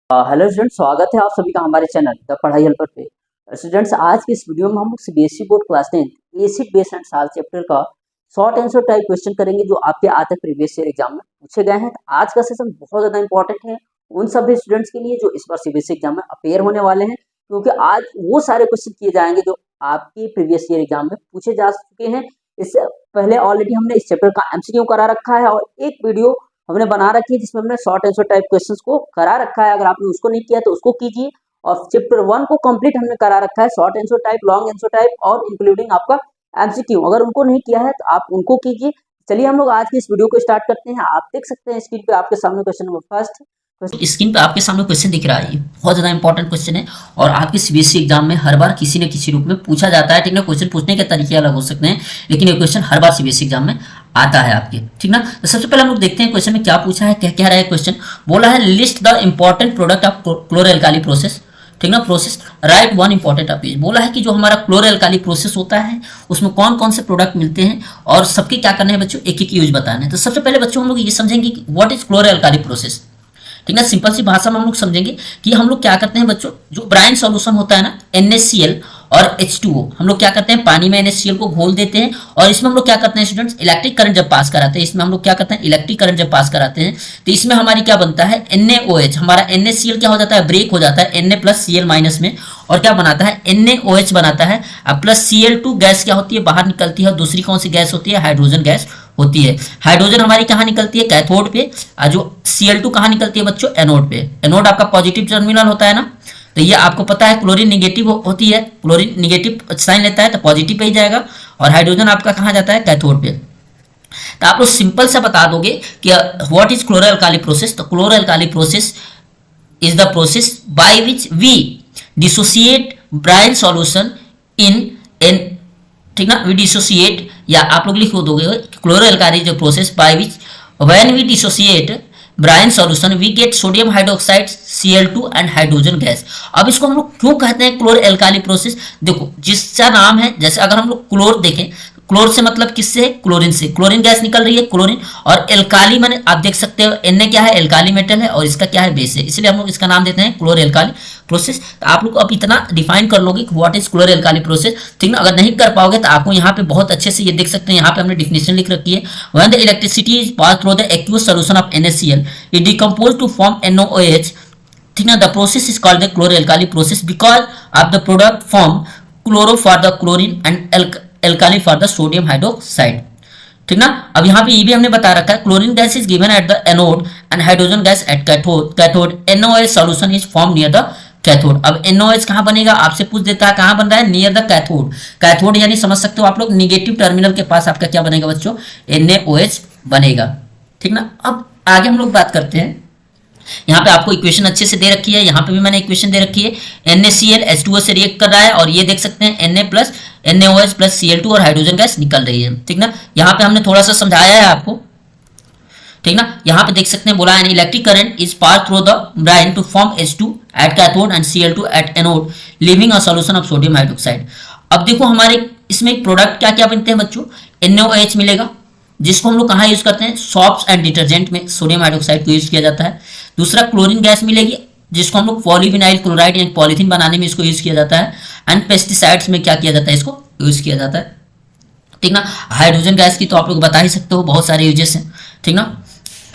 Hello students, स्वागत है आप सभी का हमारे चैनल द पढ़ाई हेल्पर पे। स्टूडेंट्स, आज की इस वीडियो में हम लोग CBSE board class 10 acid base and salt chapter का शॉर्ट आंसर टाइप क्वेश्चन करेंगे जो आपके आज तक प्रीवियस ईयर एग्जाम में पूछे गए हैं। आज का सेशन बहुत ज़्यादा इंपॉर्टेंट है उन सभी स्टूडेंट्स के लिए जो इस बार सीबीएसई एग्जाम में अपेयर होने वाले हैं, क्योंकि आज वो सारे क्वेश्चन किए जाएंगे जो आपकी प्रीवियस ईयर एग्जाम में पूछे जा चुके हैं। इससे पहले ऑलरेडी हमने इस चैप्टर का एमसीक्यू करा रखा है और एक वीडियो हमने बना रखी है जिसमें हमने शॉर्ट आंसर टाइप क्वेश्चंस को करा रखा है। अगर आपने उसको नहीं किया तो उसको कीजिए। और चैप्टर 1 को कंप्लीट हमने करा रखा है, short answer type, long answer type और इंक्लूडिंग आपका एमसीक्यू। अगर उनको नहीं किया है तो आप उनको कीजिए। चलिए हम लोग आज की इस वीडियो को स्टार्ट करते हैं। आप देख सकते हैं स्क्रीन पे आपके सामने क्वेश्चन नंबर फर्स्ट। स्क्रीन पे आपके सामने क्वेश्चन दिख रहा है, ये बहुत ज्यादा इंपॉर्टेंट क्वेश्चन है और आपके सीबीएसई एग्जाम में हर बार किसी न किसी रूप में पूछा जाता है। ठीक ना, क्वेश्चन पूछने के तरीके अलग हो सकते हैं लेकिन ये क्वेश्चन हर बार सीबीएसई एग्जाम में आता है आपके। ठीक ना, तो सबसे पहले हम लोग देखते हैं क्वेश्चन में क्या पूछा है, क्या कह रहा है क्वेश्चन। बोला है list the important product of chloroalkali process. ठीक ना, process right one important of. बोला है कि जो हमारा क्लोरोएल्काली प्रोसेस होता है उसमें कौन कौन से प्रोडक्ट मिलते हैं और सबके क्या करना है बच्चों, एक एक यूज बताना है। तो सबसे पहले बच्चों हम लोग ये समझेंगे कि व्हाट इज क्लोरोएल्काली प्रोसेस। ठीक है, सिंपल सी भाषा में हम लोग समझेंगे कि हम लोग क्या करते हैं बच्चों, जो ब्राइन सॉल्यूशन होता है ना NaCl और H2O, हम लोग क्या करते हैं पानी में NaCl को घोल देते हैं और इसमें हम लोग क्या करते हैं स्टूडेंट्स, इलेक्ट्रिक करंट जब पास कराते हैं, इसमें हम लोग क्या करते हैं इलेक्ट्रिक करंट जब पास कराते हैं तो इसमें हमारी क्या बनता है NaOH। हमारा NaCl क्या हो जाता है, ब्रेक हो जाता है Na प्लस Cl माइनस में और क्या बनाता है NaOH बनाता है। अब प्लस Cl2 गैस क्या होती है, बाहर निकलती है। दूसरी कौन सी गैस होती है, हाइड्रोजन गैस होती है। हाइड्रोजन हमारी कहाँ निकलती है, कैथोड पे, और जो Cl2 कहाँ निकलती है बच्चों, एनोड पे। एनोड आपका पॉजिटिव टर्मिनल होता है ना, तो ये आपको पता है क्लोरीन निगेटिव होती है, क्लोरीन निगेटिव साइन लेता है तो पॉजिटिव पे ही जाएगा और हाइड्रोजन आपका कहाँ जाता है, कैथोड पे। तो आप लोग सिंपल से बता दोगे कि व्हाट इज क्लोरोएल्काली प्रोसेस। तो chloroalkali process is the process by which we dissociate brine solution in an. ठीक ना, वी डिसोसिएट, या आप लोग लिख दोगे क्लोरोएल्काली जो process by which when we dissociate brine solution we get sodium hydroxide Cl2 and hydrogen gas. अब इसको हम लोग क्यों कहते हैं क्लोरोएल्काली प्रोसेस, देखो जिसका नाम है, जैसे अगर हम लोग क्लोर देखें, क्लोर से मतलब किससे है, क्लोरीन से। क्लोरीन गैस निकल रही है, क्लोरीन, और एल्काली मैंने आप देख सकते हो Na क्या है, एल्काली मेटल है और इसका क्या है, बेस है, इसलिए हम लोग इसका नाम देते हैं क्लोरोएल्काली प्रोसेस। तो आप लोग अब इतना डिफाइन कर लोगे कि व्हाट इज क्लोरोएल्काली प्रोसेस। ठीक ना, अगर नहीं कर पाओगे तो आपको यहाँ पे बहुत अच्छे से ये देख सकते हैं, यहाँ पे हमने डिफिनेशन लिख रखी है। When the electricity is pass through the aqueous solution of NaCl it decompose to form NaOH। ठीक ना, the process is called the chloroalkali process because of the product form chloro for the chlorine and alkali for the sodium hydroxide. ठीक ना, अब यहाँ पे ये भी हमने बता रखा है chlorine gas is given at the anode and hydrogen gas at cathode. Cathode NaOH solution is form near the cathode. अब NaOH कहाँ बनेगा, आपसे पूछ देता है कहाँ बन रहा है, नियर द कैथोड। कैथोड यानी समझ सकते हो आप लोग निगेटिव टर्मिनल के पास आपका क्या बनेगा बच्चों, NaOH बनेगा। ठीक ना, अब आगे हम लोग बात करते हैं। यहाँ पे आपको इक्वेशन अच्छे से दे रखी है, यहाँ पे भी मैंने इक्वेशन दे रखी है। NaCl H2O से रिएक्ट कर रहा है और ये देख सकते हैं Na plus NaOH plus Cl2 और हाइड्रोजन गैस निकल रही है। ठीक ना, यहाँ पे हमने थोड़ा सा समझाया है आपको। ठीक ना, यहाँ पे देख सकते हैं बोला है electric current is pass through the brine to form H2 at cathode and Cl2 at anode leaving a solution of sodium hydroxide. अब देखो हमारे इसमें प्रोडक्ट क्या क्या बनते हैं बच्चों, NaOH मिलेगा जिसको हम लोग कहाँ यूज करते हैं, सॉप्स एंड डिटर्जेंट में सोडियम हाइड्रोक्साइड को यूज किया जाता है। दूसरा क्लोरीन गैस मिलेगी जिसको हम लोग पॉलीविनाइल क्लोराइड या पॉलीथीन बनाने में इसको यूज किया जाता है। एंड पेस्टिसाइड्स में क्या किया जाता है, इसको यूज किया जाता है। ठीक ना, हाइड्रोजन गैस की तो आप लोग बता ही सकते हो, बहुत सारे यूजेस हैं। ठीक ना,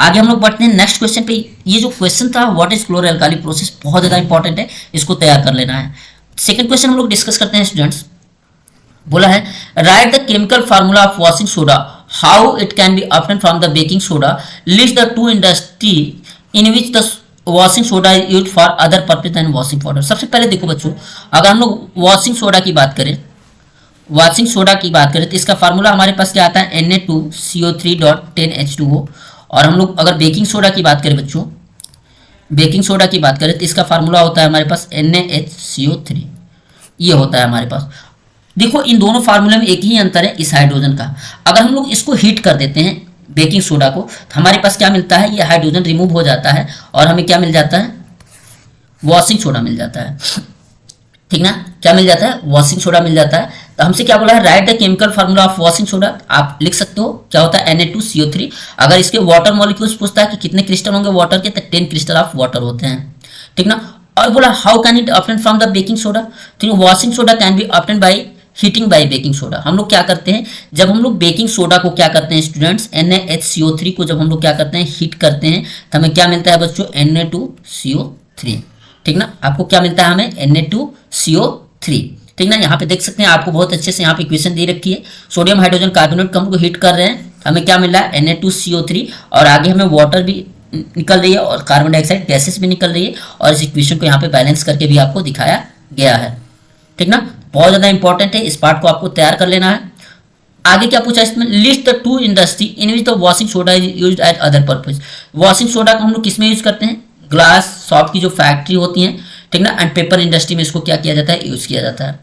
आगे हम लोग बढ़ते हैं नेक्स्ट क्वेश्चन पे। ये जो क्वेश्चन था व्हाट इज क्लोरोएल्काली प्रोसेस, बहुत ज्यादा इंपॉर्टेंट है, इसको तैयार कर लेना है। सेकंड क्वेश्चन हम लोग डिस्कस करते हैं स्टूडेंट्स। बोला है write the chemical formula of washing soda, how it can be obtained from the baking soda, list the two industry in which the washing soda is used for other purpose than washing powder. सबसे पहले देखो बच्चों, अगर हम लोग washing soda की बात करें, वॉशिंग सोडा की बात करें तो इसका फार्मूला हमारे पास क्या आता है, Na2CO3.10H2O। और हम लोग अगर बेकिंग सोडा की बात करें बच्चों, बेकिंग सोडा की बात करें तो इसका फार्मूला होता है हमारे पास NaHCO3, ये होता है हमारे पास। देखो इन दोनों फार्मूले में एक ही अंतर है, इस हाइड्रोजन का। अगर हम लोग इसको हीट कर देते हैं बेकिंग सोडा को तो हमारे पास क्या मिलता है, ये हाइड्रोजन रिमूव हो जाता है और हमें क्या मिल जाता है, वॉशिंग सोडा मिल जाता है। ठीक ना, क्या मिल जाता है, वॉशिंग सोडा मिल जाता है। तो हमसे क्या बोला है, write the chemical formula of washing soda. आप लिख सकते हो क्या होता है, Na2CO3। अगर इसके वाटर मॉलिक्यूल्स पूछता है कि कितने क्रिस्टल होंगे वाटर के, तो 10 क्रिस्टल ऑफ वाटर होते हैं। ठीक ना। और बोला how can it obtain from the baking soda, ठीक है, washing soda can be obtain by heating bye baking soda. हम लोग क्या करते हैं, जब हम लोग बेकिंग सोडा को क्या करते हैं स्टूडेंट्स, NaHCO3 को जब हम लोग क्या करते हैं हीट करते हैं तो हमें क्या मिलता है बच्चों, Na2CO3, ठीक ना। आपको क्या मिलता है, हमें Na2CO3, ठीक ना। यहाँ पे देख सकते हैं आपको बहुत अच्छे से यहाँ पे इक्वेशन दे रखी है, सोडियम हाइड्रोजन कार्बोनेट को हम लोग हीट कर रहे हैं, हमें क्या मिल रहा है Na2CO3, और आगे हमें वाटर भी निकल रही है और कार्बन डाइऑक्साइड गैसेस भी निकल रही है, और इस इक्वेशन को यहाँ पे बैलेंस करके भी आपको दिखाया गया है, ठीक ना। बहुत ज्यादा इंपॉर्टेंट है, इस पार्ट को आपको तैयार कर लेना है। आगे क्या पूछा इसमें, list the two industry in which the washing soda is used eight other purpose. Washing soda को हम लोग किस में यूज करते हैं, ग्लास सॉप की जो फैक्ट्री होती है, ठीक ना, एंड पेपर इंडस्ट्री में इसको क्या किया जाता है, यूज किया जाता है,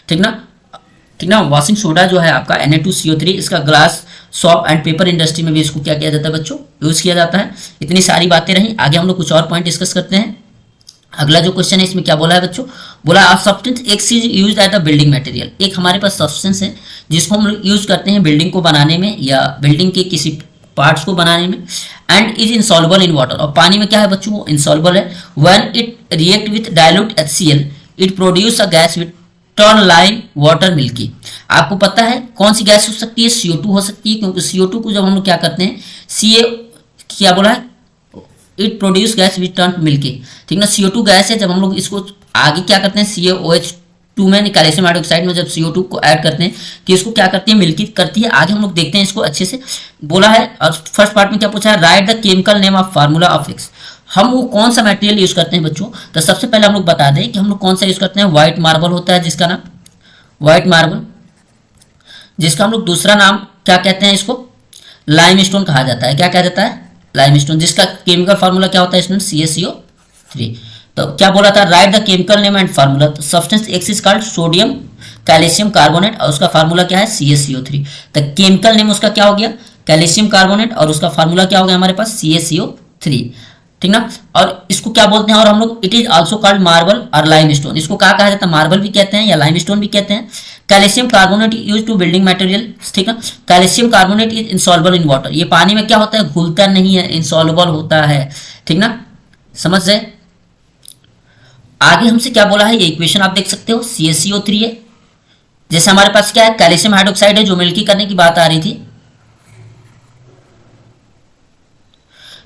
ठीक ना, ठीक ना। वॉशिंग सोडा जो है आपका Na2CO3, इसका glass shop and paper industry में भी इसको क्या किया जाता है बच्चों, यूज किया जाता है। इतनी सारी बातें रही, आगे हम लोग कुछ और पॉइंट डिस्कस करते हैं। अगला जो क्वेश्चन है इसमें क्या बोला है बच्चों, बोला a substance X is used as a building material. एक हमारे पास सब्सटेंस है जिसको हम लोग यूज करते हैं बिल्डिंग को बनाने में या बिल्डिंग के किसी पार्ट्स को बनाने में, and is insoluble in water, और पानी में क्या है बच्चों, वो इनसॉल्युबल है। When it react with dilute HCl it produce a gas with turn lime water milky. आपको पता है कौन सी गैस हो सकती है, CO2 हो सकती है, क्योंकि CO2 को जब हम लोग क्या करते हैं, Ca क्या बोला है, it produce gas with turn milky, ठीक ना। CO2 गैस है, जब हम लोग इसको आगे क्या करते हैं CaOH2 में, कैल्शियम हाइड्रोक्साइड में जब CO2 को ऐड करते हैं कि इसको क्या करती है, मिल्की करती है। आगे हम लोग देखते हैं इसको अच्छे से, बोला है। और फर्स्ट पार्ट में क्या पूछा है, write the chemical name of formula of x. हम वो कौन सा मटेरियल यूज करते हैं बच्चों, तो सबसे पहले हम लोग बता दें कि हम लोग कौन सा यूज करते हैं, व्हाइट मार्बल होता है जिसका नाम व्हाइट मार्बल, जिसका हम लोग दूसरा नाम क्या कहते हैं, इसको लाइमस्टोन कहा जाता है। क्या कहा जाता है, लाइमस्टोन, जिसका केमिकल फार्मूला क्या होता है स्टूडेंट, CaCO3। तो क्या बोला था, write the chemical name and formula. तो substance X is called sodium calcium carbonate, और उसका फार्मूला क्या है, CaCO3। तो केमिकल नेम उसका क्या हो गया, कैल्शियम कार्बोनेट, और उसका फार्मूला क्या हो गया हमारे पास, CaCO3, ठीक ना। और इसको क्या बोलते हैं, और हम लोग it is also called marble और लाइमस्टोन। इसको क्या कहा जाता है, मार्बल भी कहते हैं या लाइमस्टोन भी कहते हैं। Calcium carbonate use to building material, ठीक है। Calcium carbonate is insoluble in water, ये पानी में क्या होता है, घुलता नहीं है, इनसॉल्युबल होता है, ठीक ना, समझ गए। आगे हमसे क्या बोला है, ये इक्वेशन आप देख सकते हो, CaCO3 है, जैसे हमारे पास क्या है, कैल्शियम हाइड्रोक्साइड है जो मिल्की करने की बात आ रही थी,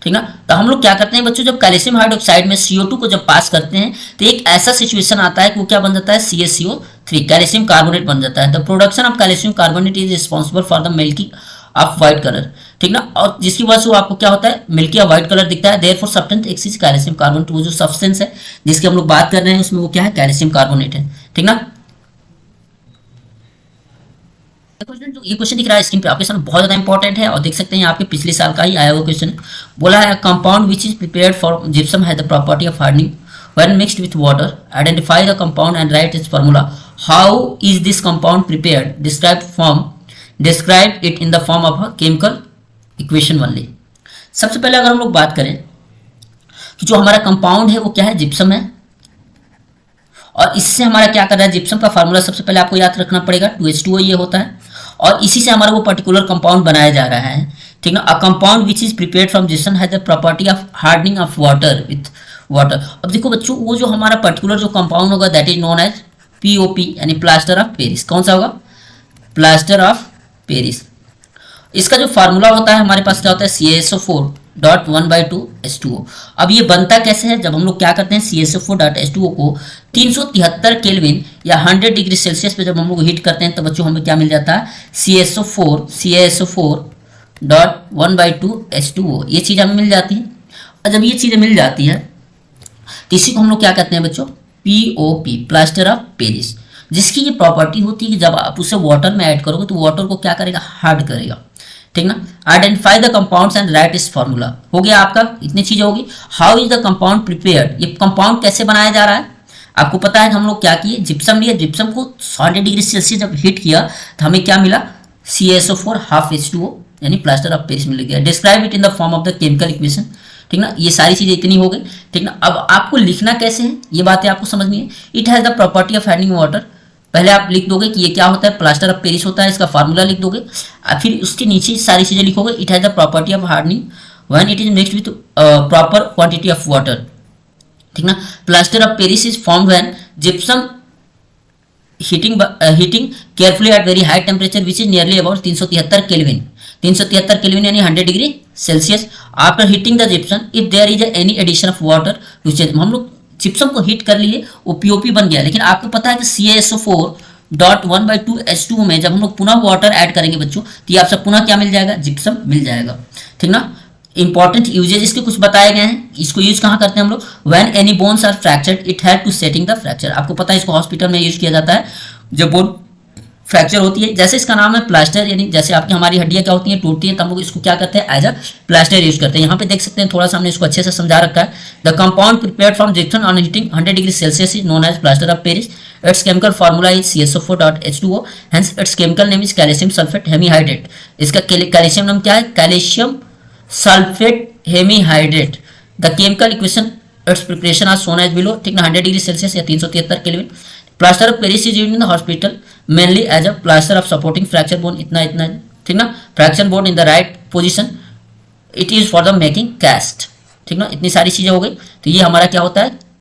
ठीक ना। तो हम लोग क्या करते हैं बच्चों, जब कैल्शियम हाइड्रोक्साइड में CO2 को जब पास करते हैं तो एक ऐसा सिचुएशन आता है कि वो क्या बन जाता है, CaCO3, कैल्शियम कार्बोनेट बन जाता है। The production of calcium carbonate is responsible for the milky of white colour, ठीक ना। और जिसकी वजह से वो आपको क्या होता है, मिल्की ऑफ व्हाइट कलर दिखता है। Therefore substance X is calcium carbonate, वो जो सब्सटेंस है जिसकी हम लोग बात कर रहे हैं उसमें वो क्या है, कैल्शियम कार्बोनेट है, ठीक ना। ये क्वेश्चन दिख रहा है स्क्रीन पे आपके सामने, बहुत ज्यादा इंपॉर्टेंट है, और देख सकते हैं आपके पिछले साल का ही आया हुआ क्वेश्चन। बोला है compound which is prepared for gypsum has the property of hardening when mixed with water, identify the compound and right it's formula. How is this compound prepared, describe it in the form of a chemical equation only. सबसे पहले अगर हम लोग बात करें कि जो हमारा कंपाउंड है वो क्या है, जिप्सम है, और इससे हमारा क्या कर रहा है, जिप्सम का फार्मूला सबसे पहले आपको याद रखना पड़ेगा, 2H2O ये होता है, और इसी से हमारा वो पर्टिकुलर कंपाउंड बनाया जा रहा है, ठीक ना। A compound which is prepared from gypsum has the property of hardening of water with water. अब देखो बच्चों, वो जो हमारा पर्टिकुलर जो कंपाउंड होगा that is known as POP, यानी प्लास्टर ऑफ पेरिस। कौन सा होगा, प्लास्टर ऑफ पेरिस। इसका जो फार्मूला होता है हमारे पास क्या होता है, CaSO4.1/2H2O। अब ये बनता कैसे है, जब हम लोग क्या करते हैं CaSO4.H2O को 373 केल्विन या 100 डिग्री सेल्सियस पे जब हम लोग हीट करते हैं तो बच्चों हमें क्या मिल जाता है, CaSO4.1/2H2O, ये चीज़ हमें मिल जाती है। और जब ये चीज़ें मिल जाती है तो इसी को हम लोग क्या कहते हैं बच्चों, POP, प्लास्टर ऑफ पेरिस, जिसकी ये प्रॉपर्टी होती है कि जब आप उसे वाटर में ऐड करोगे तो वाटर को क्या करेगा, हार्ड करेगा, ठीक ना। Identify the compounds and right इस फॉर्मूला, हो गया आपका, इतनी चीजें होगी। How is the compound prepared, ये कंपाउंड कैसे बनाया जा रहा है, आपको पता है हम लोग क्या किए, जिप्सम लिया, जिप्सम को 100 डिग्री सेल्सियस जब हीट किया तो हमें क्या मिला, CaSO4.5H2O, यानी प्लास्टर ऑफ पेरिस मिल गया। Describe it in the form of the chemical equation, ठीक ना। ये सारी चीजें इतनी हो गई, ठीक ना। अब आपको लिखना कैसे है ये बातें आपको समझनी है। It has the property of hardening water, पहले आप लिख दोगे कि ये क्या होता है, प्लास्टर ऑफ पेरिस होता है, इसका फार्मूला लिख दोगे, फिर उसके नीचे सारी चीजें लिखोगे। It has the property of hardening when it is mixed with proper quantity of water, ठीक ना। Plaster of Paris is form when gypsum heating carefully at very high temperature which is nearly about 373 kelvin, 373 kelvin यानी 100 degree Celsius. After heating the gypsum if there is any addition of water to change, हम लोग gypsum को heat कर लिए, वो POP बन गया, लेकिन आपको पता है कि CaSO4.1/2H2O में जब हम लोग पुनः वाटर ऐड करेंगे बच्चों, तो ये आपसे पुनः क्या मिल जाएगा, जिप्सम मिल जाएगा, ठीक ना। इंपॉर्टेंट यूजेज इसके कुछ बताए गए हैं, इसको यूज कहाँ करते हैं हम लोग, when any bones are fractured it help to setting the fracture, आपको पता है इसको हॉस्पिटल में यूज किया जाता है जब बोन फ्रैक्चर होती है। जैसे इसका नाम है प्लास्टर, यानी जैसे आपकी हमारी हड्डियां क्या होती हैं, टूटती हैं, तब हम लोग इसको क्या करते हैं, एज अ प्लास्टर यूज करते हैं। यहाँ पे देख सकते हैं, थोड़ा सा हमने इसको अच्छे से समझा रखा है। The compound prepared from gypsum on heating 100 degree Celsius is known as plaster of Paris. Its chemical formula is CaSO4.H2O, hence its chemical name is calcium sulphate hemihydrate. इसका कैल्शियम नाम क्या है, calcium sulphate hemihydrate. The chemical equation its preparation are shown as below, ठीक ना, 100 degree Celsius या 373 kelvin. Plaster of Paris is used in the hospital mainly as a plaster of supporting fracture bone, इतना इतना, ठीक ना, fracture bone in the right position, it is for the making cast, ठीक ना। इतनी सारी चीजें हो गई, तो ये हमारा क्या होता है,